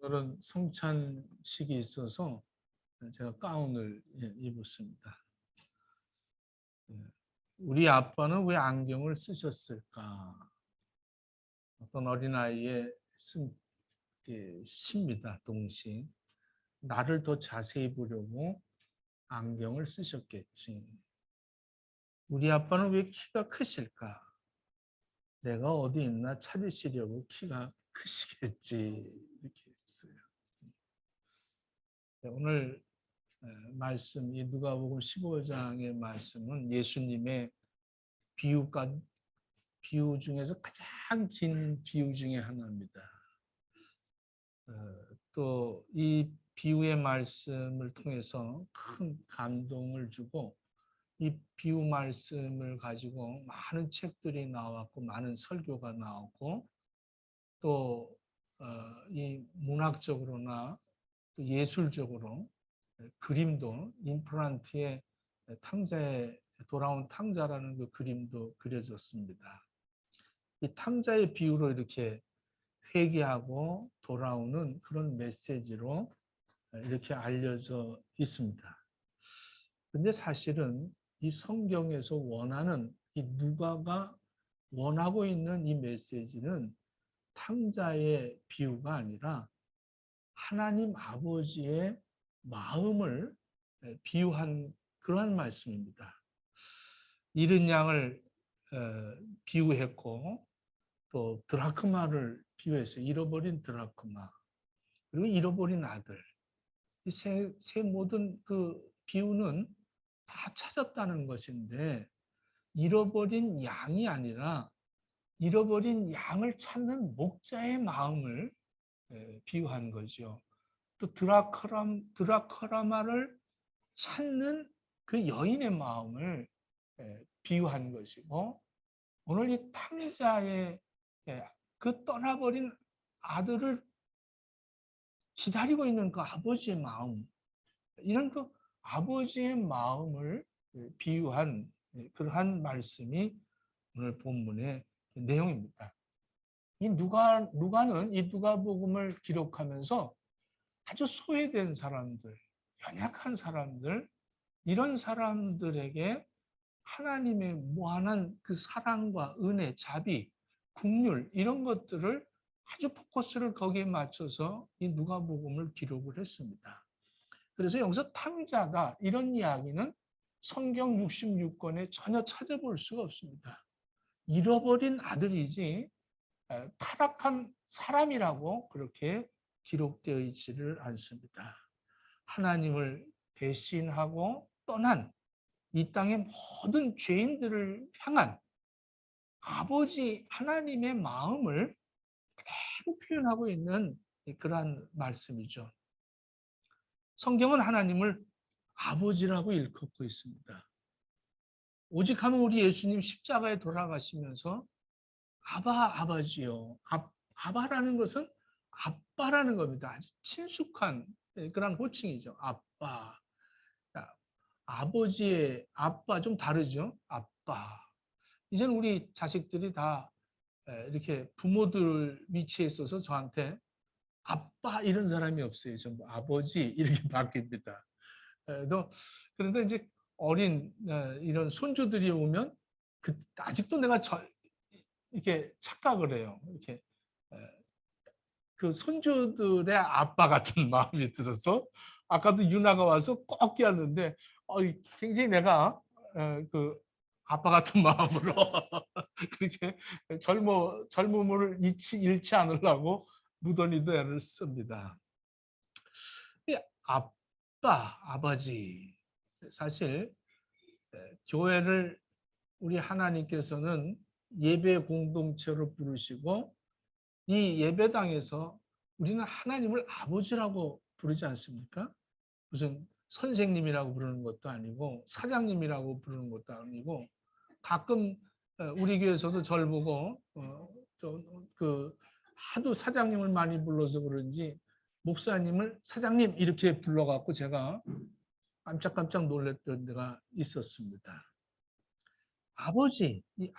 오늘은 성찬식이 있어서 제가 가운을 입었습니다. 우리 아빠는 왜 안경을 쓰셨을까? 어떤 어린아이의 시입니다. 동시. 나를 더 자세히 보려고 안경을 쓰셨겠지. 우리 아빠는 왜 키가 크실까? 내가 어디 있나 찾으시려고 키가 크시겠지. 이렇게 했어요. 오늘 말씀, 이 누가복음 15장의 말씀은 예수님의 비유 중에서 가장 긴 비유 중에 하나입니다. 또 이 비유의 말씀을 통해서 큰 감동을 주고 이 비유 말씀을 가지고 많은 책들이 나왔고 많은 설교가 나오고 또 이 문학적으로나 또 예술적으로 그림도 임프란트의 탕자에 돌아온 탕자라는 그 그림도 그려졌습니다. 이 탕자의 비유로 이렇게 회개하고 돌아오는 그런 메시지로 이렇게 알려져 있습니다. 근데 사실은 이 성경에서 원하는 이 누가가 원하고 있는 이 메시지는 탕자의 비유가 아니라 하나님 아버지의 마음을 비유한 그러한 말씀입니다. 잃은 양을 비유했고 또 드라크마를 비유했어요. 잃어버린 드라크마 그리고 잃어버린 아들. 이 세 모든 그 비유는 다 찾았다는 것인데 잃어버린 양이 아니라 잃어버린 양을 찾는 목자의 마음을 비유한 거죠. 또 드라크라마를 찾는 그 여인의 마음을 비유한 것이고 오늘 이 탕자의 그 떠나버린 아들을 기다리고 있는 그 아버지의 마음 이런 그 아버지의 마음을 비유한 그러한 말씀이 오늘 본문의 내용입니다. 이 누가는 이 누가복음을 기록하면서 아주 소외된 사람들, 연약한 사람들, 이런 사람들에게 하나님의 무한한 그 사랑과 은혜, 자비, 긍휼 이런 것들을 아주 포커스를 거기에 맞춰서 이 누가복음을 기록을 했습니다. 그래서 여기서 탕자다 이런 이야기는 성경 66권에 전혀 찾아볼 수가 없습니다. 잃어버린 아들이지 타락한 사람이라고 그렇게 기록되어 있지를 않습니다. 하나님을 배신하고 떠난 이 땅의 모든 죄인들을 향한 아버지 하나님의 마음을 그대로 표현하고 있는 그러한 말씀이죠. 성경은 하나님을 아버지라고 일컫고 있습니다. 오직 하면 우리 예수님 십자가에 돌아가시면서 아버지요. 아바라는 것은 아빠라는 겁니다. 아주 친숙한 그런 호칭이죠. 아빠. 아버지의 아빠 좀 다르죠. 아빠. 이제는 우리 자식들이 다 이렇게 부모들 위치에 있어서 저한테 아빠 이런 사람이 없어요. 전부 아버지 이렇게 바뀝니다. 그래도 이제 어린 이런 손주들이 오면 아직도 내가 이렇게 착각을 해요. 이렇게 그 손주들의 아빠 같은 마음이 들어서 아까도 유나가 와서 꼭 껴안는데 굉장히 내가 그 아빠 같은 마음으로 그렇게 젊음을 잃지 않으려고 무던히도 애를 씁니다. 아버지 사실 교회를 우리 하나님께서는 예배 공동체로 부르시고 이 예배당에서 우리는 하나님을 아버지라고 부르지 않습니까? 무슨 선생님이라고 부르는 것도 아니고 사장님이라고 부르는 것도 아니고 가끔 우리 교회에서도 저를 보고 그 하도 사장님을 많이 불러서 그런지 목사님을 사장님 이렇게 불러갖고 제가 깜짝깜짝 놀랐던 데가 있었습니다. 이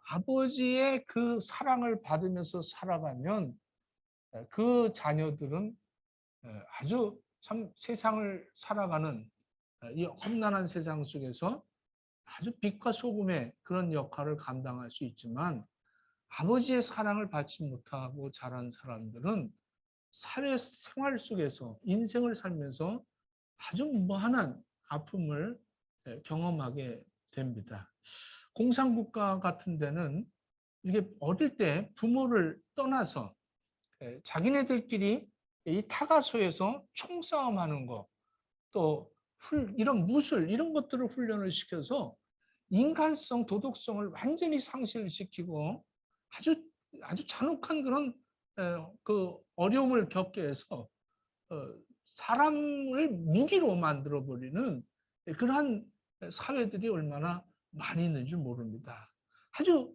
아버지의 그 사랑을 받으면서 살아가면 그 자녀들은 아주 참 세상을 살아가는 이 험난한 세상 속에서 아주 빛과 소금의 그런 역할을 감당할 수 있지만 아버지의 사랑을 받지 못하고 자란 사람들은 사회생활 속에서 인생을 살면서 아주 무한한 아픔을 경험하게 됩니다. 공산국가 같은 데는 이게 어릴 때 부모를 떠나서 자기네들끼리 이 타가소에서 총싸움하는 거, 또 이런 무술 이런 것들을 훈련을 시켜서 인간성, 도덕성을 완전히 상실시키고 아주 아주 잔혹한 그런 그 어려움을 겪게 해서 사람을 무기로 만들어 버리는 그러한 사회들이 얼마나 많이 있는 줄 모릅니다. 아주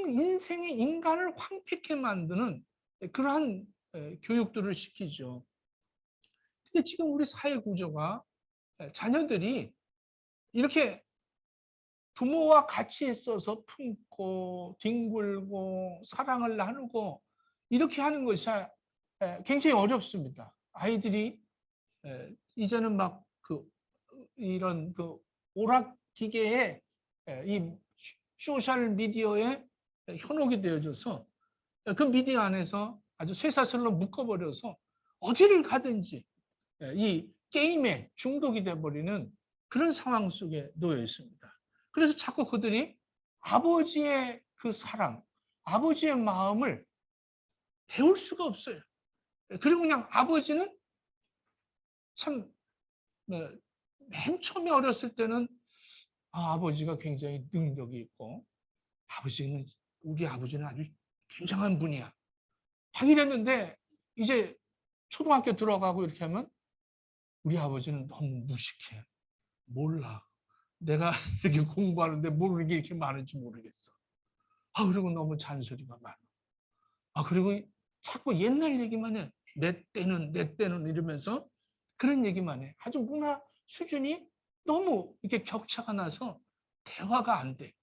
인생의 인간을 황폐케 만드는 그러한 교육들을 시키죠. 근데 지금 우리 사회 구조가 자녀들이 이렇게 부모와 같이 있어서 품고 뒹굴고 사랑을 나누고 이렇게 하는 것이 굉장히 어렵습니다. 아이들이 이제는 막 이런 오락기계에 이 소셜 미디어에 현혹이 되어져서 그 미디어 안에서 아주 쇠사슬로 묶어버려서 어디를 가든지 이 게임에 중독이 돼버리는 그런 상황 속에 놓여 있습니다. 그래서 자꾸 그들이 아버지의 그 사랑, 아버지의 마음을 배울 수가 없어요. 그리고 그냥 아버지는 참, 맨 처음에 어렸을 때는 아버지가 굉장히 능력이 있고, 우리 아버지는 아주 굉장한 분이야. 하긴 했는데, 이제 초등학교 들어가고 이렇게 하면, 우리 아버지는 너무 무식해. 몰라. 내가 이렇게 공부하는데 모르는 게 이렇게 많은지 모르겠어. 그리고 너무 잔소리가 많아. 그리고 자꾸 옛날 얘기만 해. 내 때는 이러면서 그런 얘기만 해. 아주 문화 수준이 너무 이렇게 격차가 나서 대화가 안 돼.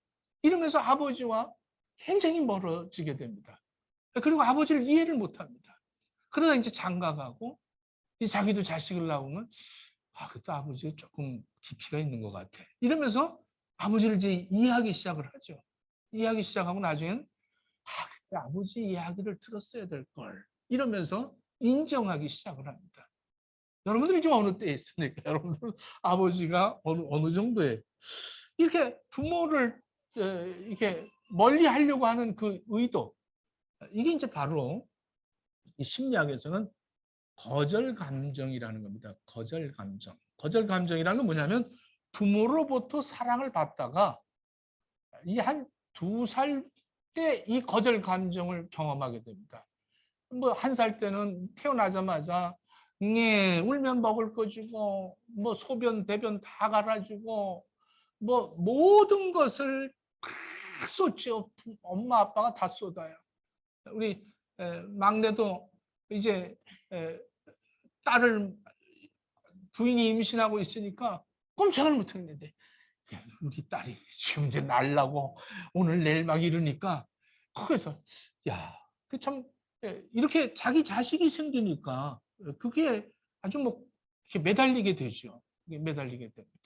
이러면서 아버지와 굉장히 멀어지게 됩니다. 그리고 아버지를 이해를 못 합니다. 그러다 이제 장가가고 자기도 자식을 낳으면 그때 아버지가 조금 깊이가 있는 것 같아. 이러면서 아버지를 이제 이해하기 시작을 하죠. 이해하기 시작하고 나중엔 그때 아버지 이야기를 들었어야 될 걸. 이러면서 인정하기 시작을 합니다. 여러분들이 지금 어느 때에 있습니까? 여러분들 아버지가 어느 정도에 이렇게 부모를 이렇게 멀리 하려고 하는 그 의도, 이게 이제 바로 이 심리학에서는 거절 감정이라는 겁니다. 거절 감정. 거절 감정이라는 건 뭐냐면 부모로부터 사랑을 받다가 이 한 2살 때 이 거절 감정을 경험하게 됩니다. 뭐 1살 때는 태어나자마자 울면 먹을 거 주고 뭐 소변 대변 다 갈아주고 뭐 모든 것을 다 쏟죠. 엄마 아빠가 다 쏟아요. 우리 막내도 이제 딸을 부인이 임신하고 있으니까 꼼짝을 못했는데 우리 딸이 지금 이제 날라고 오늘 내일 막 이러니까 그래서 참 이렇게 자기 자식이 생기니까 그게 아주 뭐 이렇게 매달리게 되죠. 매달리게 됩니다.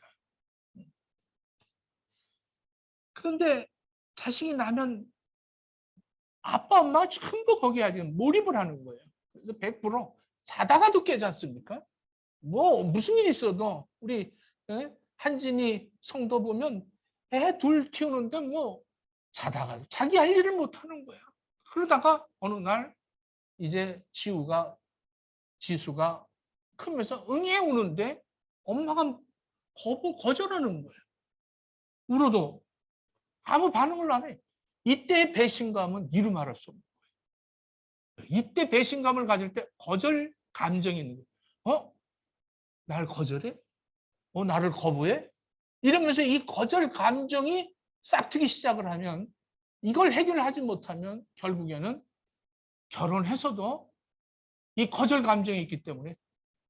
그런데 자식이 나면 아빠 엄마가 전부 거기에 아주 몰입을 하는 거예요. 그래서 100% 자다가도 깨지 않습니까? 뭐 무슨 일 있어도 우리 한진이 성도 보면 애 둘 키우는데 뭐 자다가 자기 할 일을 못 하는 거야. 그러다가 어느 날 이제 지수가 크면서 응애 우는데 엄마가 거절하는 거예요. 울어도 아무 반응을 안 해. 이때 배신감은 이루 말할 수 없는 거예요. 이때 배신감을 가질 때 거절 감정이 있는 거예요. 날 거절해? 나를 거부해? 이러면서 이 거절 감정이 싹트기 시작을 하면 이걸 해결하지 못하면 결국에는 결혼해서도 이 거절 감정이 있기 때문에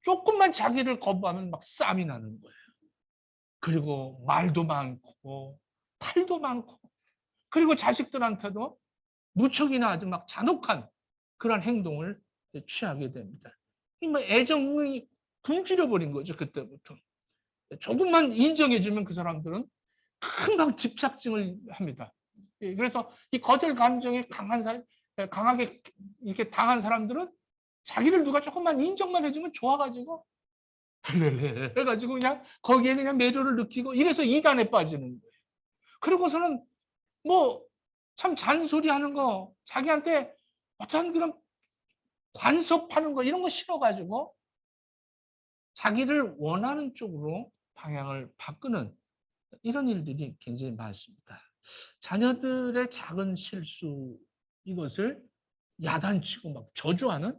조금만 자기를 거부하면 막 싸움이 나는 거예요. 그리고 말도 많고 탈도 많고 그리고 자식들한테도 무척이나 아주 막 잔혹한 그런 행동을 취하게 됩니다. 이 뭐 애정이 굶주려 버린 거죠, 그때부터. 조금만 인정해주면 그 사람들은 금방 집착증을 합니다. 그래서 이 거절 감정이 강하게 이렇게 당한 사람들은 자기를 누가 조금만 인정만 해주면 좋아가지고 해가지고 그냥 거기에 그냥 매료를 느끼고 이래서 이단에 빠지는 거예요. 그러고서는 뭐 참 잔소리하는 거, 자기한테 어떤 그런 관섭하는 거 이런 거 싫어가지고 자기를 원하는 쪽으로 방향을 바꾸는 이런 일들이 굉장히 많습니다. 자녀들의 작은 실수 이것을 야단치고 막 저주하는,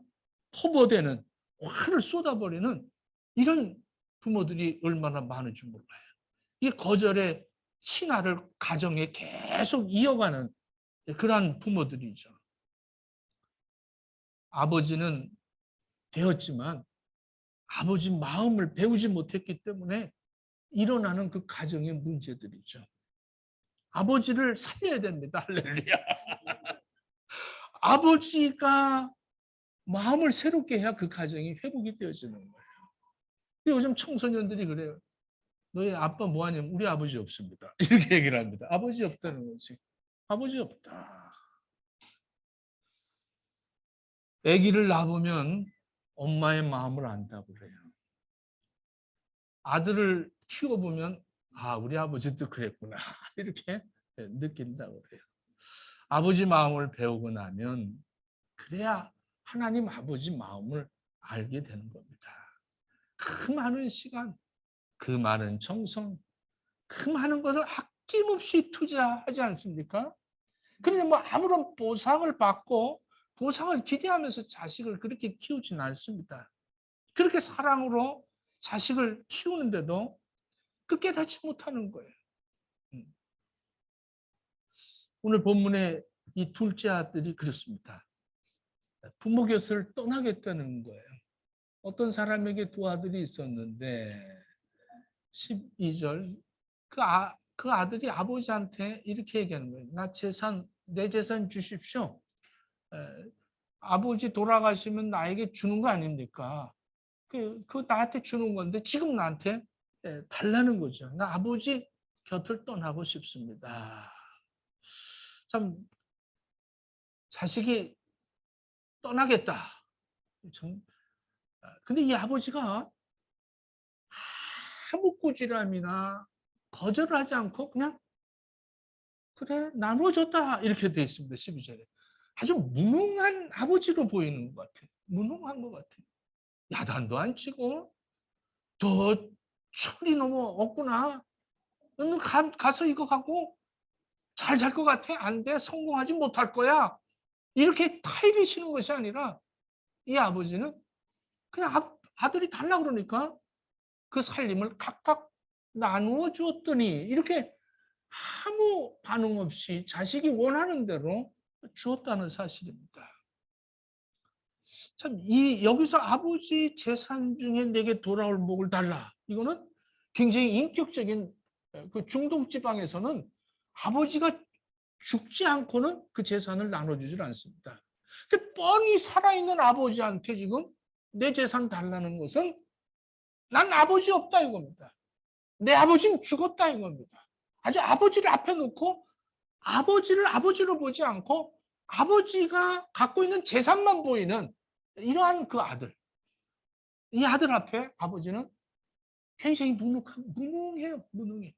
퍼부어대는, 화를 쏟아버리는 이런 부모들이 얼마나 많은지 몰라요. 이 거절의 신화를 가정에 계속 이어가는 그러한 부모들이죠. 아버지는 되었지만 아버지 마음을 배우지 못했기 때문에 일어나는 그 가정의 문제들이죠. 아버지를 살려야 됩니다. 할렐루야. 아버지가 마음을 새롭게 해야 그 가정이 회복이 되어지는 거예요. 요즘 청소년들이 그래요. 너희 아빠 뭐하냐면 우리 아버지 없습니다. 이렇게 얘기를 합니다. 아버지 없다는 거지. 아버지 없다. 아기를 낳으면 엄마의 마음을 안다고 그래요. 아들을 키워보면 아 우리 아버지도 그랬구나 이렇게 느낀다고 그래요. 아버지 마음을 배우고 나면 그래야 하나님 아버지 마음을 알게 되는 겁니다. 그 많은 시간, 그 많은 정성, 그 많은 것을 아낌없이 투자하지 않습니까? 그런데 뭐 아무런 보상을 받고 보상을 기대하면서 자식을 그렇게 키우지는 않습니다. 그렇게 사랑으로 자식을 키우는데도 그 깨닫지 못하는 거예요. 오늘 본문에 이 둘째 아들이 그렇습니다. 부모 곁을 떠나겠다는 거예요. 어떤 사람에게 두 아들이 있었는데 12절 그 아들이 아버지한테 이렇게 얘기하는 거예요. 내 재산 주십시오. 아버지 돌아가시면 나에게 주는 거 아닙니까? 그 나한테 주는 건데 지금 나한테 달라는 거죠. 나 아버지 곁을 떠나고 싶습니다. 참 자식이 떠나겠다. 참, 근데 이 아버지가 아무 꾸지람이나 거절을 하지 않고 그냥 그래 나누어줬다 이렇게 돼 있습니다. 12절에. 아주 무능한 아버지로 보이는 것 같아요. 무능한 것 같아요. 야단도 안 치고 더 철이 너무 없구나. 너는 가서 이거 갖고 잘 살 것 같아? 안 돼. 성공하지 못할 거야. 이렇게 타입이 치는 것이 아니라 이 아버지는 그냥 아들이 달라 그러니까 그 살림을 각각 나누어 주었더니 이렇게 아무 반응 없이 자식이 원하는 대로 주었다는 사실입니다. 참, 여기서 아버지 재산 중에 내게 돌아올 목을 달라. 이거는 굉장히 인격적인 그 중동 지방에서는 아버지가 죽지 않고는 그 재산을 나눠주질 않습니다. 뻔히 살아있는 아버지한테 지금 내 재산 달라는 것은 난 아버지 없다 이겁니다. 내 아버지는 죽었다 이겁니다. 아주 아버지를 앞에 놓고 아버지를 아버지로 보지 않고 아버지가 갖고 있는 재산만 보이는 이러한 그 아들. 이 아들 앞에 아버지는 굉장히 무능해요. 무능해.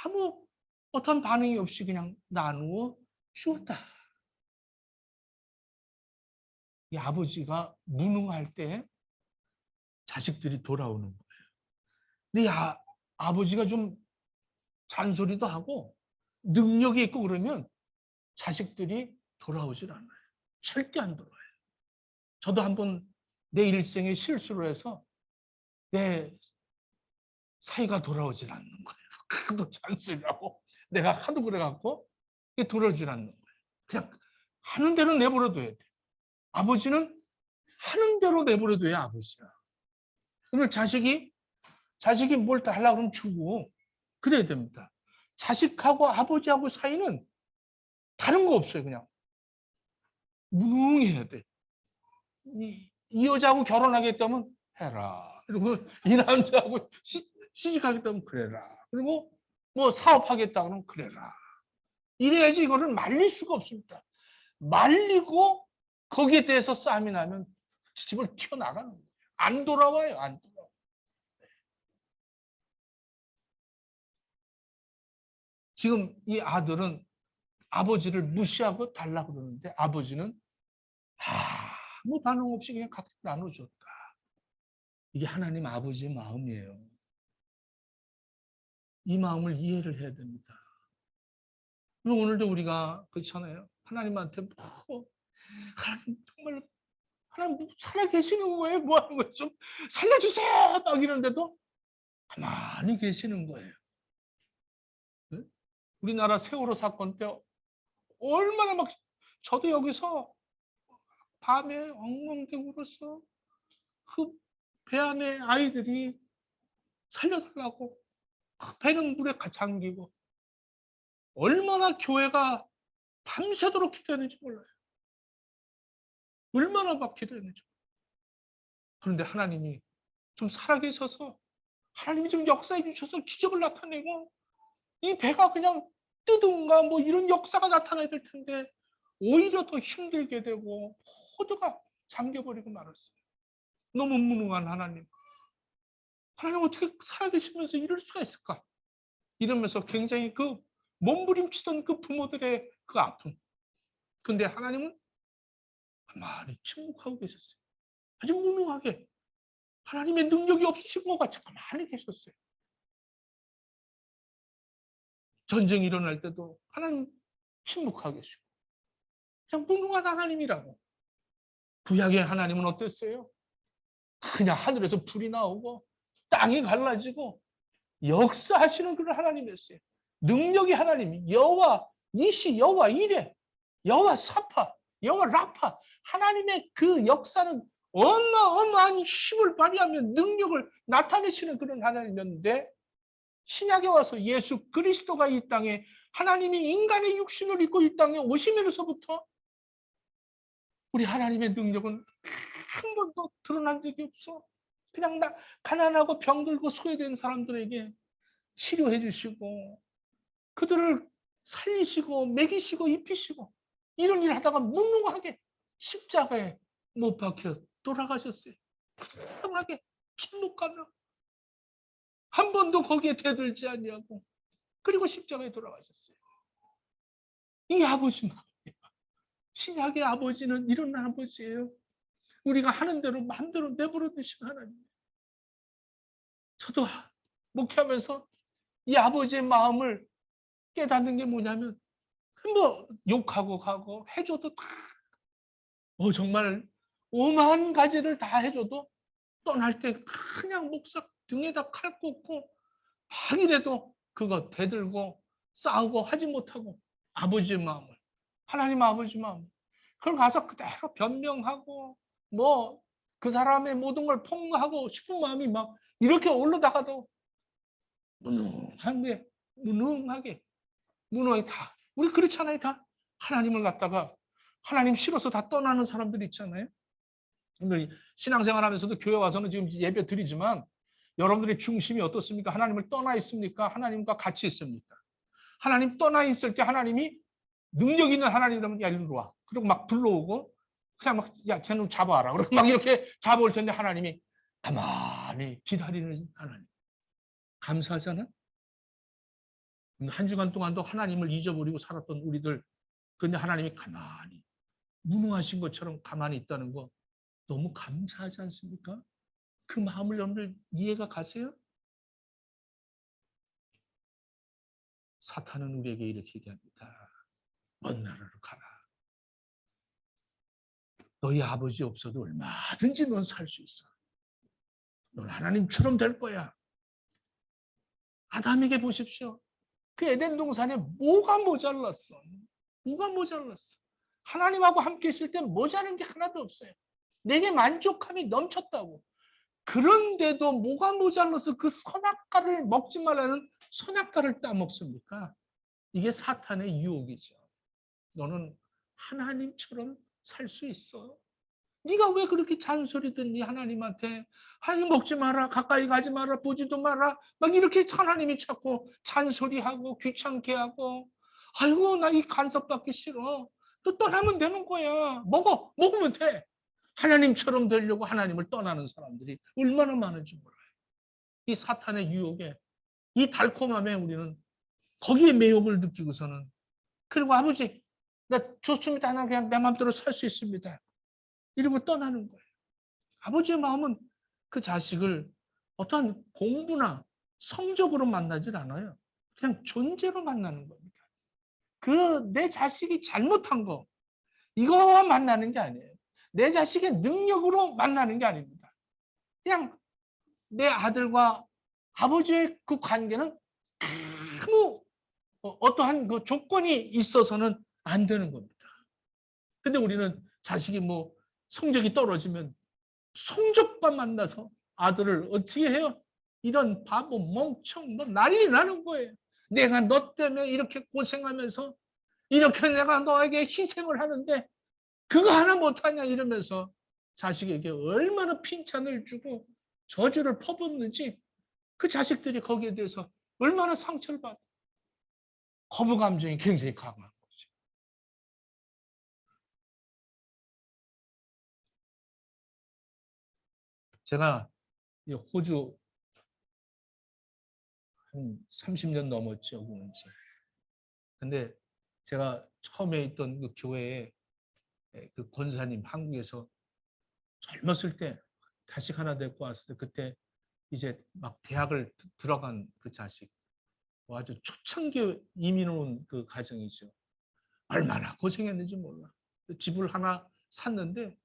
아무 어떤 반응이 없이 그냥 나누어 주었다. 이 아버지가 무능할 때 자식들이 돌아오는 거예요. 근데 아버지가 좀 잔소리도 하고 능력이 있고 그러면 자식들이 돌아오질 않아요. 절대 안 돌아와요. 저도 한번 내 일생에 실수를 해서 내 사이가 돌아오질 않는 거예요. 하도 잔소리하고 내가 하도 그래갖고 돌아오질 않는 거예요. 그냥 하는 대로 내버려둬야 돼. 아버지는 하는 대로 내버려둬야 아버지야. 그러면 자식이 뭘 달라고 그러면 주고 그래야 됩니다. 자식하고 아버지하고 사이는 다른 거 없어요. 그냥 무능해야 돼. 이 여자하고 결혼하겠다면 해라. 그리고 이 남자하고 시집가겠다면 그래라. 그리고 뭐 사업하겠다 그러면 그래라. 이래야지 이거를 말릴 수가 없습니다. 말리고 거기에 대해서 싸움이 나면 집을 튀어나가는 거예요. 안 돌아와요. 안 돌아와요. 지금 이 아들은 아버지를 무시하고 달라고 그러는데 아버지는 아무 반응 없이 그냥 각자 나눠줬다. 이게 하나님 아버지의 마음이에요. 이 마음을 이해를 해야 됩니다. 오늘도 우리가 그렇잖아요. 하나님한테 하나님 정말 하나님 살아계시는 거예요? 뭐 하는 거예요? 좀 살려주세요! 막 이러는데도 가만히 계시는 거예요. 네? 우리나라 세월호 사건 때 얼마나 막 저도 여기서 밤에 엉엉대 울었어. 그 배 안에 아이들이 살려달라고 배는 물에 잠기고 얼마나 교회가 밤새도록 기도했는지 몰라요. 얼마나 막 기도했는지. 그런데 하나님이 좀 살아계셔서 하나님이 좀 역사해 주셔서 기적을 나타내고 이 배가 그냥 뜨든가 뭐 이런 역사가 나타나야 될 텐데 오히려 더 힘들게 되고 모두가 잠겨버리고 말았어요. 너무 무능한 하나님. 하나님 어떻게 살아계시면서 이럴 수가 있을까? 이러면서 굉장히 그 몸부림치던 그 부모들의 그 아픔. 근데 하나님은 가만히 침묵하고 계셨어요. 아주 무능하게 하나님의 능력이 없으신 것 같이 가만히 계셨어요. 전쟁이 일어날 때도 하나님 침묵하고 계시고 그냥 무능한 하나님이라고. 구약의 하나님은 어땠어요? 그냥 하늘에서 불이 나오고 땅이 갈라지고 역사하시는 그런 하나님이었어요. 능력이 하나님, 여호와 니시, 여호와 이레, 여호와 사파, 여호와 라파. 하나님의 그 역사는 어마어마한 힘을 발휘하며 능력을 나타내시는 그런 하나님이었는데 신약에 와서 예수 그리스도가 이 땅에 하나님이 인간의 육신을 입고 이 땅에 오시면서부터 우리 하나님의 능력은 한 번도 드러난 적이 없어. 그냥 가난하고 병들고 소외된 사람들에게 치료해 주시고 그들을 살리시고 먹이시고 입히시고 이런 일을 하다가 무능하게 십자가에 못 박혀 돌아가셨어요. 무능하게 침묵하며 한 번도 거기에 대들지 아니하고 그리고 십자가에 돌아가셨어요. 이 아버지 마음이에요. 신약의 아버지는 이런 아버지예요. 우리가 하는 대로 마음대로 내버려 두시는 하나님. 저도 목회하면서 이 아버지의 마음을 깨닫는 게 뭐냐면 뭐 욕하고 가고 해줘도 다 정말 오만 가지를 다 해줘도 떠날 때 그냥 목사 등에다 칼 꽂고 막 이래도 그거 대들고 싸우고 하지 못하고 아버지의 마음을 하나님 아버지 마음 그걸 가서 그대로 변명하고 뭐 그 사람의 모든 걸 폭로하고 싶은 마음이 막 이렇게 올라다가도 무능하게 무능하게 다 우리 그렇잖아요. 다 하나님을 갖다가 하나님 싫어서 다 떠나는 사람들이 있잖아요. 신앙생활하면서도 교회 와서는 지금 예배 드리지만 여러분들의 중심이 어떻습니까? 하나님을 떠나 있습니까? 하나님과 같이 있습니까? 하나님 떠나 있을 때 하나님이 능력 있는 하나님이라면 야 이리로 와. 그리고 막 불러오고 그냥 막 야 쟤는 잡아와라. 그리고 막 이렇게 잡아올 텐데 하나님이 가만히 기다리는 하나님. 감사하잖아. 한 주간 동안도 하나님을 잊어버리고 살았던 우리들 근데 하나님이 가만히 무능하신 것처럼 가만히 있다는 거 너무 감사하지 않습니까? 그 마음을 여러분들 이해가 가세요? 사탄은 우리에게 이렇게 얘기합니다. 먼 나라로 가라. 너희 아버지 없어도 얼마든지 넌 살 수 있어. 넌 하나님처럼 될 거야. 아담에게 보십시오. 그 에덴 동산에 뭐가 모자랐어? 뭐가 모자랐어? 하나님하고 함께 있을 때 모자란 게 하나도 없어요. 내게 만족함이 넘쳤다고. 그런데도 뭐가 모자라서 그 선악과를 먹지 말라는 선악과를 따먹습니까? 이게 사탄의 유혹이죠. 너는 하나님처럼 살 수 있어. 네가 왜 그렇게 잔소리 듣니 하나님한테? 하나님 먹지 마라, 가까이 가지 마라, 보지도 마라. 막 이렇게 하나님이 자꾸 잔소리하고 귀찮게 하고, 아이고 나 이 간섭 받기 싫어. 또 떠나면 되는 거야. 먹으면 돼. 하나님처럼 되려고 하나님을 떠나는 사람들이 얼마나 많은지 몰라요. 이 사탄의 유혹에, 이 달콤함에 우리는 거기에 매혹을 느끼고서는, 그리고 아버지 나 좋습니다. 나 그냥 내 마음대로 살 수 있습니다. 이러고 떠나는 거예요. 아버지의 마음은 그 자식을 어떠한 공부나 성적으로 만나질 않아요. 그냥 존재로 만나는 겁니다. 그 내 자식이 잘못한 거 이거와 만나는 게 아니에요. 내 자식의 능력으로 만나는 게 아닙니다. 그냥 내 아들과 아버지의 그 관계는 아무 어떠한 그 조건이 있어서는 안 되는 겁니다. 근데 우리는 자식이 뭐 성적이 떨어지면 성적과 만나서 아들을 어떻게 해요? 이런 바보 멍청 뭐 난리 나는 거예요. 내가 너 때문에 이렇게 고생하면서 이렇게 내가 너에게 희생을 하는데 그거 하나 못하냐 이러면서 자식에게 얼마나 핀찬을 주고 저주를 퍼붓는지, 그 자식들이 거기에 대해서 얼마나 상처를 받아. 거부 감정이 굉장히 강한 거죠. 제가 호주 한 30년 넘었죠, 온지. 근데 제가 처음에 있던 그 교회에 그 권사님 한국에서 젊었을 때 자식 하나 데리고 왔을 때, 그때 이제 막 대학을 들어간 그 자식, 아주 초창기 이민 온 그 가정이죠. 얼마나 고생했는지 몰라. 집을 하나 샀는데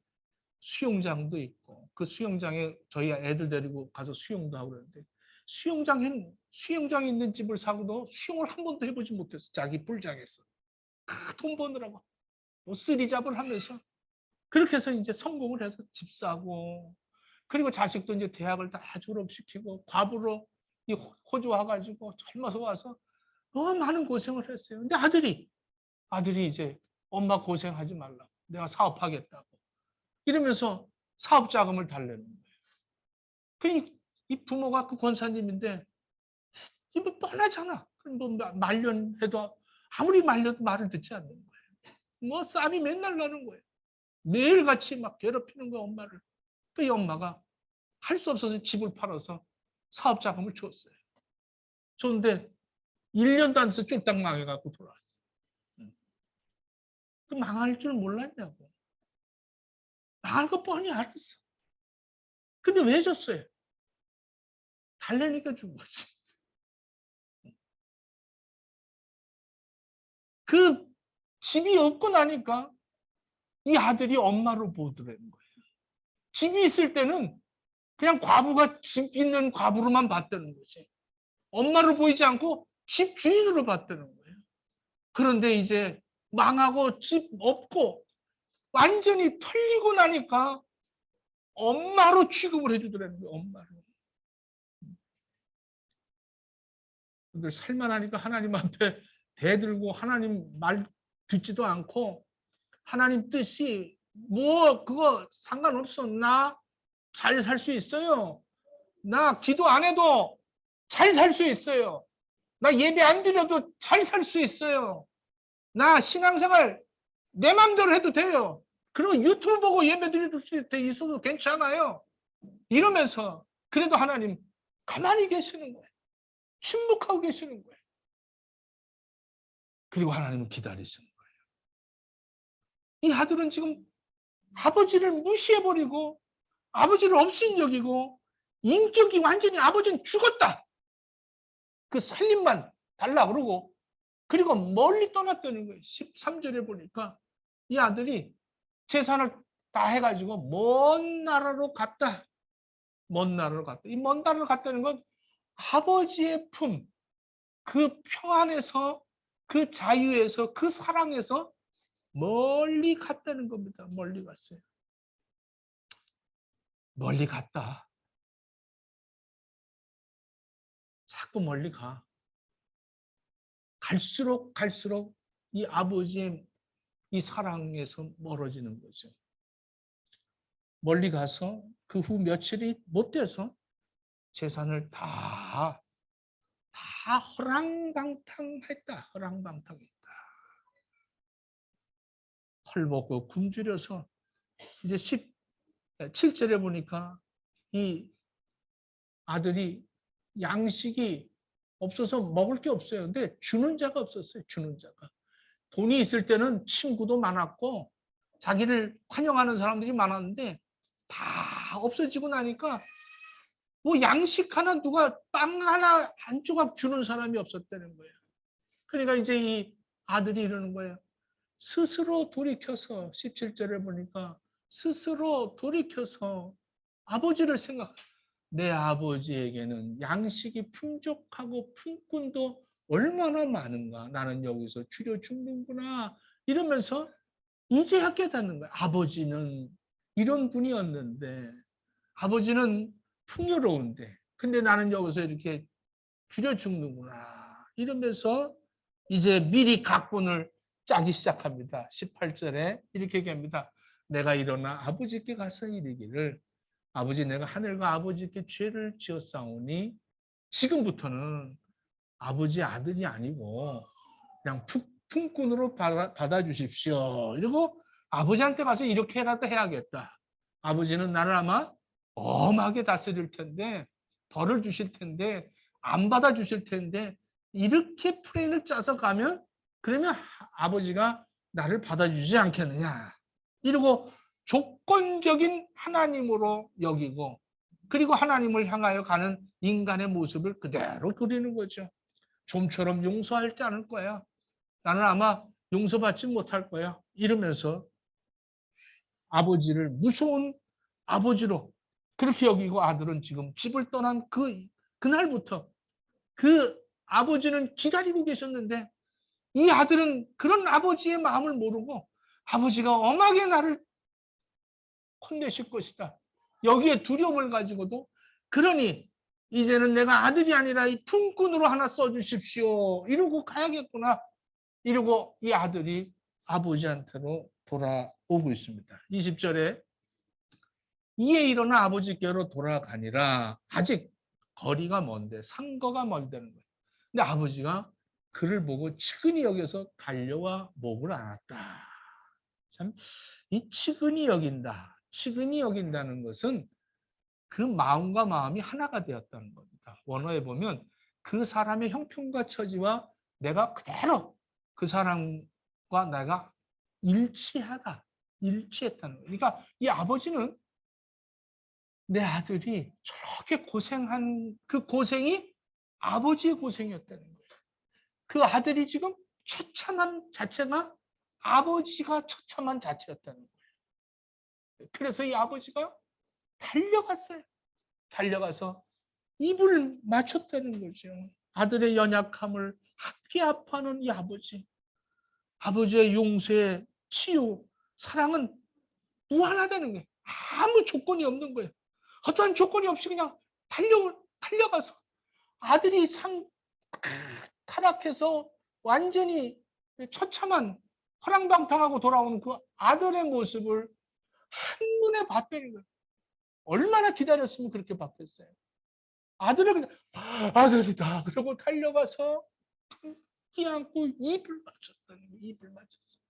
수영장도 있고, 그 수영장에 저희 애들 데리고 가서 수영도 하고 그러는데, 수영장에 있는 집을 사고도 수영을 한 번도 해보지 못했어. 자기 불장에서 돈 버느라고 뭐 쓰리잡을 하면서 그렇게 해서 이제 성공을 해서 집 사고, 그리고 자식도 이제 대학을 다 졸업시키고 과부로 이 호주 와가지고 젊어서 와서 많은 고생을 했어요. 근데 아들이 이제 엄마 고생하지 말라고, 내가 사업하겠다고 이러면서 사업 자금을 달래는 거예요. 그러니 이 부모가 그 권사님인데 이거 뻔하잖아. 뭐 말년해도 아무리 말려도 말을 듣지 않는 거예요. 뭐 쌈이 맨날 나는 거예요. 매일같이 막 괴롭히는 거야, 엄마를. 그 엄마가 할 수 없어서 집을 팔아서 사업 자금을 줬어요. 줬는데 1년도 안 돼서 쫄딱 망해갖고 돌아왔어. 그 망할 줄 몰랐냐고. 망할 거 뻔히 알았어. 근데 왜 줬어요? 달래니까 준 거지. 그 집이 없고 나니까 이 아들이 엄마로 보더라는 거예요. 집이 있을 때는 그냥 과부가 집 있는 과부로만 봤다는 거지. 엄마로 보이지 않고 집 주인으로 봤다는 거예요. 그런데 이제 망하고 집 없고 완전히 털리고 나니까 엄마로 취급을 해주더라는 거예요. 엄마로. 근데 살만하니까 하나님 앞에 대들고 하나님 말 듣지도 않고, 하나님 뜻이 뭐 그거 상관없어. 나 잘 살 수 있어요. 나 기도 안 해도 잘 살 수 있어요. 나 예배 안 드려도 잘 살 수 있어요. 나 신앙생활 내 맘대로 해도 돼요. 그리고 유튜브 보고 예배 드릴 수 있어도 괜찮아요. 이러면서 그래도 하나님 가만히 계시는 거예요. 침묵하고 계시는 거예요. 그리고 하나님은 기다리시는 거예요. 이 아들은 지금 아버지를 무시해버리고 아버지를 업신여기고 인격이 완전히 아버지는 죽었다. 그 살림만 달라 그러고, 그리고 멀리 떠났다는 거예요. 13절에 보니까 이 아들이 재산을 다 해가지고 먼 나라로 갔다. 먼 나라로 갔다. 이 먼 나라로 갔다는 건 아버지의 품, 그 평안에서, 그 자유에서, 그 사랑에서 멀리 갔다는 겁니다. 멀리 갔어요. 멀리 갔다. 자꾸 멀리 가. 갈수록 이 아버지의 이 사랑에서 멀어지는 거죠. 멀리 가서 그 후 며칠이 못 돼서 재산을 다 허랑방탕했다. 허랑방탕했다. 헐벗고 굶주려서 이제 17절에 보니까 이 아들이 양식이 없어서 먹을 게 없어요. 근데 주는 자가 없었어요. 주는 자가. 돈이 있을 때는 친구도 많았고 자기를 환영하는 사람들이 많았는데 다 없어지고 나니까 뭐 양식 하나 누가 빵 하나 한 조각 주는 사람이 없었다는 거예요. 그러니까 이제 이 아들이 이러는 거예요. 스스로 돌이켜서 17절에 보니까 스스로 돌이켜서 아버지를 생각. 내 아버지에게는 양식이 풍족하고 품꾼도 얼마나 많은가. 나는 여기서 줄여 죽는구나. 이러면서 이제야 깨닫는 거야. 아버지는 이런 분이었는데 아버지는 풍요로운데 근데 나는 여기서 이렇게 줄여 죽는구나. 이러면서 이제 미리 각본을 짜기 시작합니다. 18절에 이렇게 얘기합니다. 내가 일어나 아버지께 가서 이르기를 아버지 내가 하늘과 아버지께 죄를 지었사오니 지금부터는 아버지 아들이 아니고 그냥 품꾼으로 받아주십시오. 이러고 아버지한테 가서 이렇게라도 해야겠다. 아버지는 나를 아마 엄하게 다스릴 텐데 벌을 주실 텐데 안 받아주실 텐데 이렇게 플랜을 짜서 가면 그러면 아버지가 나를 받아주지 않겠느냐. 이러고 조건적인 하나님으로 여기고 그리고 하나님을 향하여 가는 인간의 모습을 그대로 그리는 거죠. 좀처럼 용서하지 않을 거야. 나는 아마 용서받지 못할 거야. 이러면서 아버지를 무서운 아버지로 그렇게 여기고 아들은 지금 집을 떠난 그날부터 그 아버지는 기다리고 계셨는데 이 아들은 그런 아버지의 마음을 모르고 아버지가 엄하게 나를 혼내실 것이다. 여기에 두려움을 가지고도 그러니 이제는 내가 아들이 아니라 이 품꾼으로 하나 써주십시오. 이러고 가야겠구나. 이러고 이 아들이 아버지한테로 돌아오고 있습니다. 20절에 이에 일어나 아버지께로 돌아가니라. 아직 거리가 먼데 상거가 멀다는 거예요. 근데 아버지가 그를 보고 측은히 여겨서 달려와 목을 안았다. 참, 이 측은히 여긴다. 측은히 여긴다는 것은 그 마음과 마음이 하나가 되었다는 겁니다. 원어에 보면 그 사람의 형편과 처지와 내가 그대로 그 사람과 내가 일치하다. 일치했다는 거예요. 그러니까 이 아버지는 내 아들이 저렇게 고생한 그 고생이 아버지의 고생이었다는 거예요. 그 아들이 지금 처참함 자체가 아버지가 처참한 자체였다는 거예요. 그래서 이 아버지가 달려갔어요. 달려가서 입을 맞췄다는 거죠. 아들의 연약함을 함께 아파하는 이 아버지. 아버지의 용서의 치유, 사랑은 무한하다는 거예요. 아무 조건이 없는 거예요. 어떠한 조건이 없이 그냥 달려가서 아들이 타락해서 완전히 처참한 허랑방탕하고 돌아오는 그 아들의 모습을 한눈에 봤다는 거예요. 얼마나 기다렸으면 그렇게 봤겠어요. 아들을 그냥 아들이다 그러고 달려가서 끼안고 입을 맞췄다는 거예요. 입을 맞췄어요.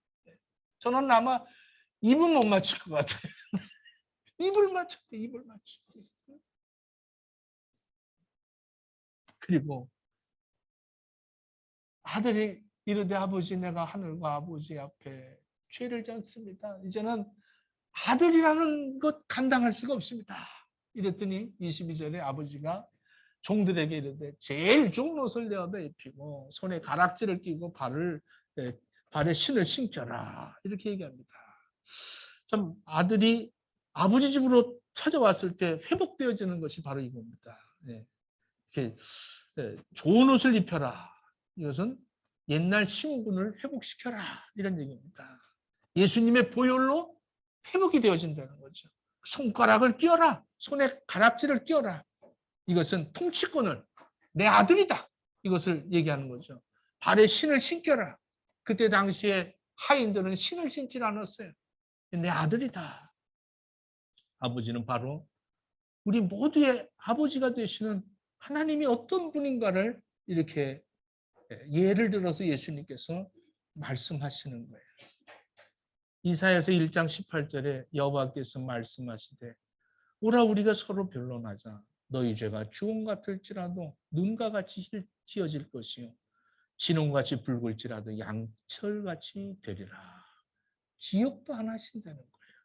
저는 아마 입은 못 맞출 것 같아요. 입을 맞췄대. 입을 맞췄대. 그리고 아들이 이르되 아버지 내가 하늘과 아버지 앞에 죄를 졌습니다. 이제는 아들이라는 것 감당할 수가 없습니다. 이랬더니 22절에 아버지가 종들에게 이르되 제일 좋은 옷을 내어다 입히고 손에 가락지를 끼고 발에 신을 신겨라. 이렇게 얘기합니다. 참 아들이 아버지 집으로 찾아왔을 때 회복되어지는 것이 바로 이겁니다. 이렇게 좋은 옷을 입혀라. 이것은 옛날 신분을 회복시켜라. 이런 얘기입니다. 예수님의 보혈로 회복이 되어진다는 거죠. 손가락을 띄어라. 손에 가락지를 띄어라. 이것은 통치권을 내 아들이다. 이것을 얘기하는 거죠. 발에 신을 신겨라. 그때 당시에 하인들은 신을 신지 않았어요. 내 아들이다. 아버지는 바로 우리 모두의 아버지가 되시는 하나님이 어떤 분인가를 이렇게 예를 들어서 예수님께서 말씀하시는 거예요. 이사야서 1장 18절에 여호와께서 말씀하시되 오라 우리가 서로 변론하자. 너희 죄가 주홍 같을지라도 눈과 같이 지어질 것이요 진홍같이 붉을지라도 양철같이 되리라. 기억도 안 하신다는 거예요.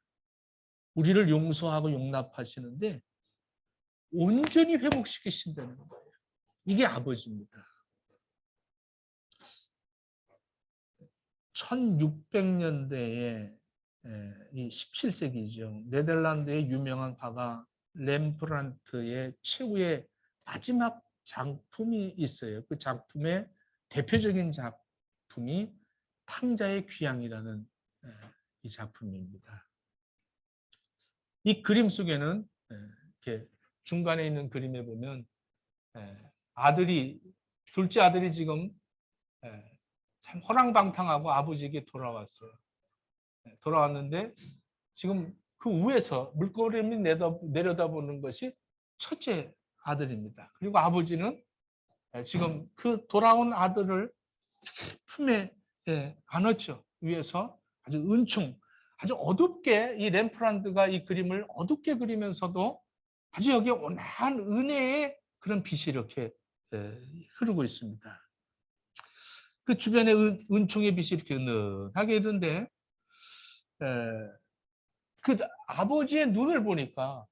우리를 용서하고 용납하시는데 온전히 회복시키신다는 거예요. 이게 아버지입니다. 1600년대에 이 17세기죠. 네덜란드의 유명한 화가 렘브란트의 최후의 마지막 작품이 있어요. 그 작품의 대표적인 작품이 탕자의 귀향이라는 이 작품입니다. 이 그림 속에는 이렇게 중간에 있는 그림에 보면 아들이 둘째 아들이 지금 참 허랑방탕하고 아버지에게 돌아왔어요. 돌아왔는데 지금 그 위에서 물끄러미 내려다보는 것이 첫째 아들입니다. 그리고 아버지는 지금 그 돌아온 아들을 품에 안았죠. 위에서 아주 은총, 아주 어둡게 이 렘프란트가 이 그림을 어둡게 그리면서도 아주 여기에 온화한 은혜의 그런 빛이 이렇게 흐르고 있습니다. 그 주변에 은총의 빛이 이렇게 은은하게 있는데 그 아버지의 눈을 보니까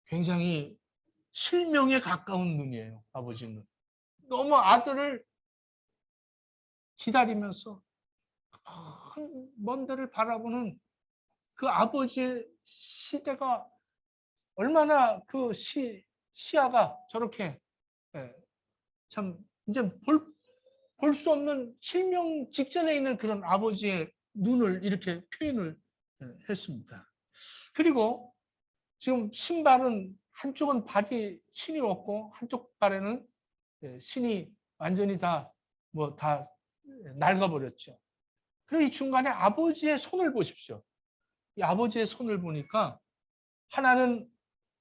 굉장히 실명에 가까운 눈이에요. 아버지는 너무 아들을 기다리면서 먼 데를 바라보는 그 아버지의 시대가 얼마나 그 시야가 저렇게 참 이제 볼 수 없는 실명 직전에 있는 그런 아버지의 눈을 이렇게 표현을 했습니다. 그리고 지금 신발은 한쪽은 발이 신이 없고 한쪽 발에는 신이 완전히 다 낡아버렸죠. 그리고 이 중간에 아버지의 손을 보십시오. 이 아버지의 손을 보니까 하나는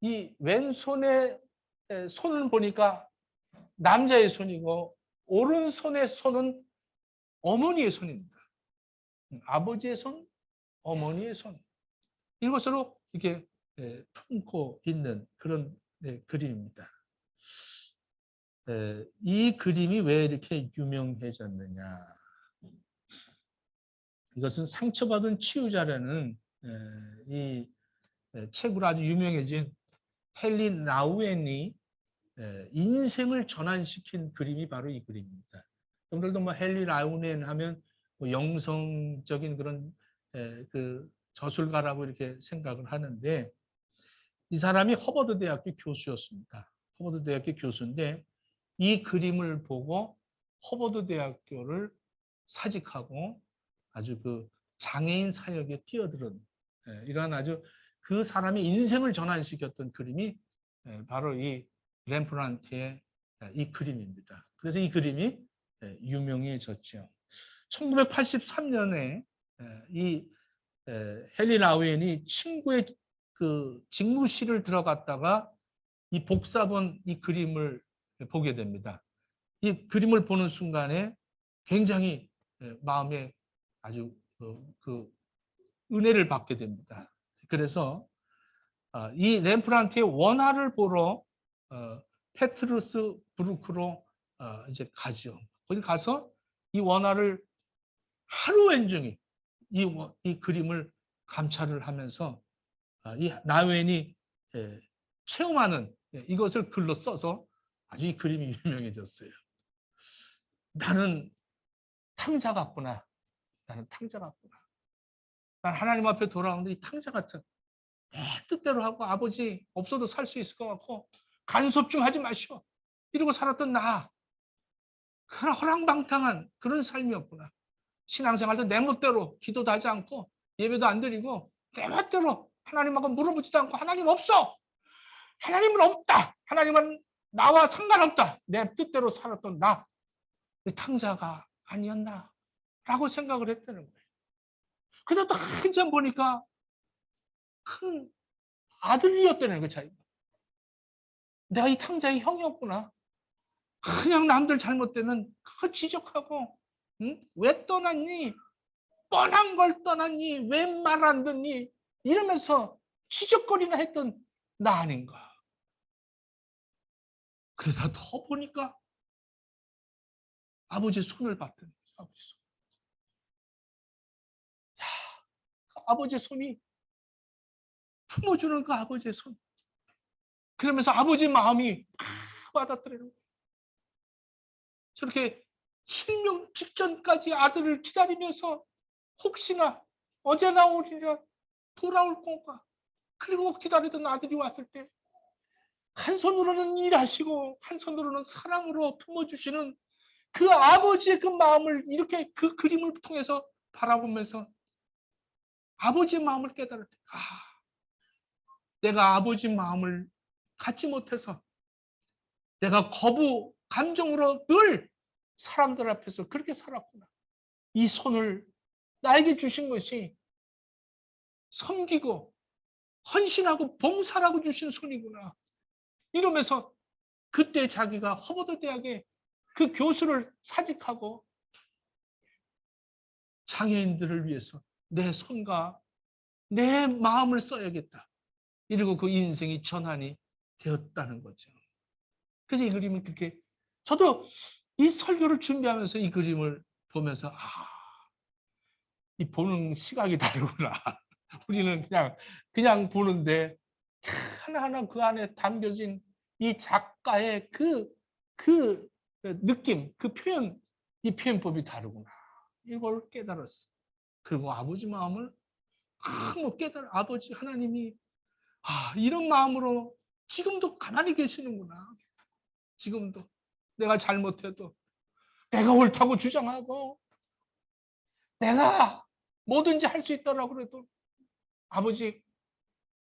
이 왼손의 손을 보니까 남자의 손이고 오른손의 손은 어머니의 손입니다. 아버지의 손, 어머니의 손. 이것으로 이렇게 품고 있는 그런 그림입니다. 이 그림이 왜 이렇게 유명해졌느냐. 이것은 상처받은 치유자라는 이 책으로 아주 유명해진 헨리 나우엔이 인생을 전환시킨 그림이 바로 이 그림입니다. 여러분들도 뭐 헨리 나우엔 하면 뭐 영성적인 그런 그 저술가라고 이렇게 생각을 하는데 이 사람이 허버드 대학교 교수였습니다. 허버드 대학교 교수인데 이 그림을 보고 허버드 대학교를 사직하고 아주 그 장애인 사역에 뛰어드는 이러한 아주 그 사람의 인생을 전환시켰던 그림이 바로 이 렘프란트의 이 그림입니다. 그래서 이 그림이 유명해졌죠. 1983년에 이 헨리 나우엔이 친구의 그 직무실을 들어갔다가 이 복사본 이 그림을 보게 됩니다. 이 그림을 보는 순간에 굉장히 마음에 아주 그 은혜를 받게 됩니다. 그래서 이 렘프란트의 원화를 보러 페트루스 부르크로 이제 가죠. 거기 가서 이 원화를 하루 온종일 이 그림을 감찰을 하면서 이 나우엔이 체험하는 이것을 글로 써서 아주 이 그림이 유명해졌어요. 나는 탕자 같구나. 나는 탕자 같구나. 난 하나님 앞에 돌아오는데 이 탕자 같은 내 뜻대로 하고 아버지 없어도 살 수 있을 것 같고 간섭 좀 하지 마시오. 이러고 살았던 나. 그런 허랑방탕한 그런 삶이었구나. 신앙생활도 내 멋대로 기도도 하지 않고 예배도 안 드리고 내 멋대로 하나님하고 물어보지도 않고 하나님 없어. 하나님은 없다. 하나님은 나와 상관없다. 내 뜻대로 살았던 나. 탕자가 아니었나 라고 생각을 했다는 거예요. 그래서 또 한참 보니까 큰 아들이었다는 그 자기가. 내가 이 탕자의 형이었구나. 그냥 남들 잘못되면 그거 지적하고, 응? 왜 떠났니? 뻔한 걸 떠났니? 왜 말 안 듣니? 이러면서 지적거리나 했던 나 아닌가. 그러다 더 보니까 아버지의 손을 봤더니 아버지 손. 야, 그 아버지의 손이 품어주는 그 아버지의 손. 그러면서 아버지 마음이 팍 와닿더래요. 저렇게 실명 직전까지 아들을 기다리면서 혹시나 어제 나오리라 돌아올 건가. 그리고 기다리던 아들이 왔을 때 한 손으로는 일하시고 한 손으로는 사랑으로 품어주시는 그 아버지의 그 마음을 이렇게 그 그림을 통해서 바라보면서 아버지의 마음을 깨달았대. 아, 내가 아버지 마음을 갖지 못해서 내가 거부 감정으로 늘 사람들 앞에서 그렇게 살았구나. 이 손을 나에게 주신 것이 섬기고 헌신하고 봉사라고 주신 손이구나. 이러면서 그때 자기가 허버드 대학에 그 교수를 사직하고 장애인들을 위해서 내 손과 내 마음을 써야겠다. 이러고 그 인생이 전환이 되었다는 거죠. 그래서 이 그림을 그렇게 저도 이 설교를 준비하면서 이 그림을 보면서 이 보는 시각이 다르구나. 우리는 그냥 보는데 하나하나 그 안에 담겨진 이 작가의 그 느낌, 그 표현, 이 표현법이 다르구나. 이걸 깨달았어. 그리고 아버지 마음을 깨달아. 아버지 하나님이 이런 마음으로 지금도 가만히 계시는구나. 지금도 내가 잘못해도 내가 옳다고 주장하고 내가 뭐든지 할 수 있다라고 그래도 아버지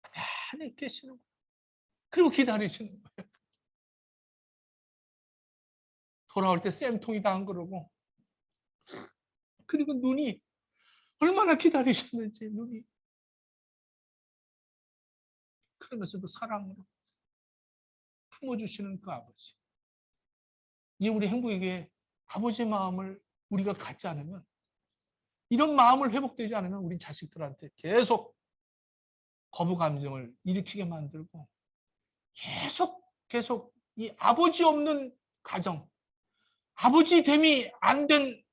가만히 계시는 거예요. 그리고 기다리시는 거예요. 돌아올 때 쌤통이다 안 그러고 그리고 눈이 얼마나 기다리셨는지 눈이 그러면서도 사랑으로 품어주시는 그 아버지. 이 우리 행복에게 아버지의 마음을 우리가 갖지 않으면 이런 마음을 회복되지 않으면 우리 자식들한테 계속 거부 감정을 일으키게 만들고 계속 이 아버지 없는 가정, 아버지 됨이 안 된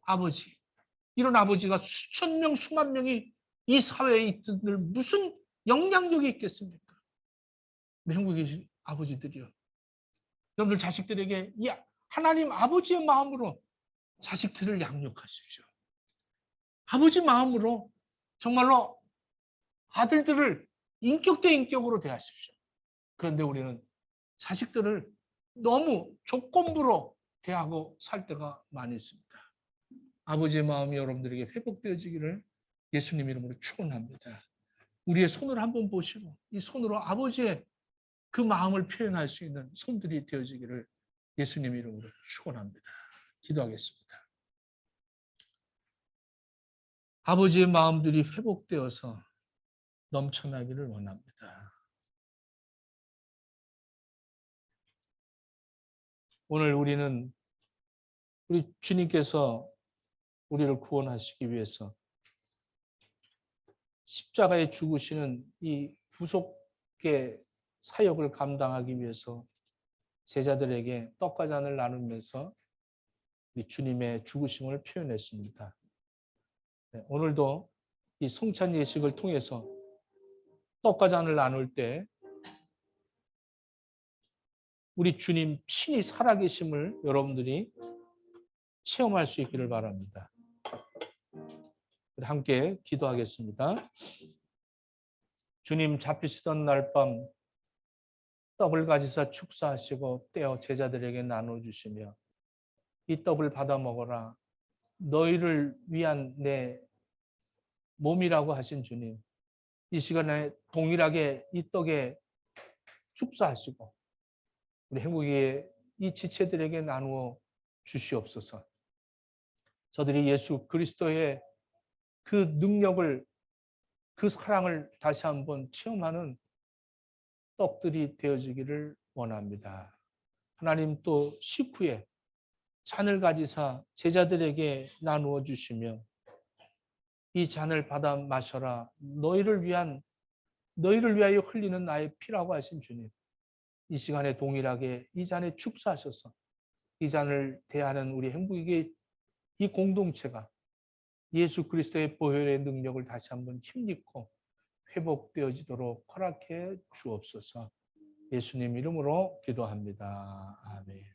아버지, 이런 아버지가 수천 명, 수만 명이 이 사회에 있들 무슨 영향력이 있겠습니까? 한국에 계신 아버지들이요. 여러분들 자식들에게 이 하나님 아버지의 마음으로 자식들을 양육하십시오. 아버지 마음으로 정말로 아들들을 인격 대 인격으로 대하십시오. 그런데 우리는 자식들을 너무 조건부로 대하고 살 때가 많이 있습니다. 아버지의 마음이 여러분들에게 회복되어지기를 예수님 이름으로 축원합니다. 우리의 손을 한번 보시고 이 손으로 아버지의 그 마음을 표현할 수 있는 손들이 되어지기를 예수님 이름으로 축원합니다. 기도하겠습니다. 아버지의 마음들이 회복되어서 넘쳐나기를 원합니다. 오늘 우리는 우리 주님께서 우리를 구원하시기 위해서 십자가에 죽으시는 이 구속의 사역을 감당하기 위해서 제자들에게 떡과 잔을 나누면서 우리 주님의 죽으심을 표현했습니다. 오늘도 이 성찬 예식을 통해서 떡과 잔을 나눌 때 우리 주님 친히 살아계심을 여러분들이 체험할 수 있기를 바랍니다. 함께 기도하겠습니다. 주님 잡히시던 날 밤 떡을 가지사 축사하시고 떼어 제자들에게 나눠주시며 이 떡을 받아 먹어라. 너희를 위한 내 몸이라고 하신 주님. 이 시간에 동일하게 이 떡에 축사하시고 우리 행복의 이 지체들에게 나누어 주시옵소서. 저들이 예수 그리스도의 그 능력을 그 사랑을 다시 한번 체험하는 떡들이 되어지기를 원합니다. 하나님 또 식후에 잔을 가지사 제자들에게 나누어 주시며 이 잔을 받아 마셔라. 너희를 위하여 흘리는 나의 피라고 하신 주님. 이 시간에 동일하게 이 잔에 축사하셔서 이 잔을 대하는 우리 행복의 이 공동체가 예수 그리스도의 보혈의 능력을 다시 한번 힘입고 회복되어지도록 허락해 주옵소서. 예수님 이름으로 기도합니다. 아멘.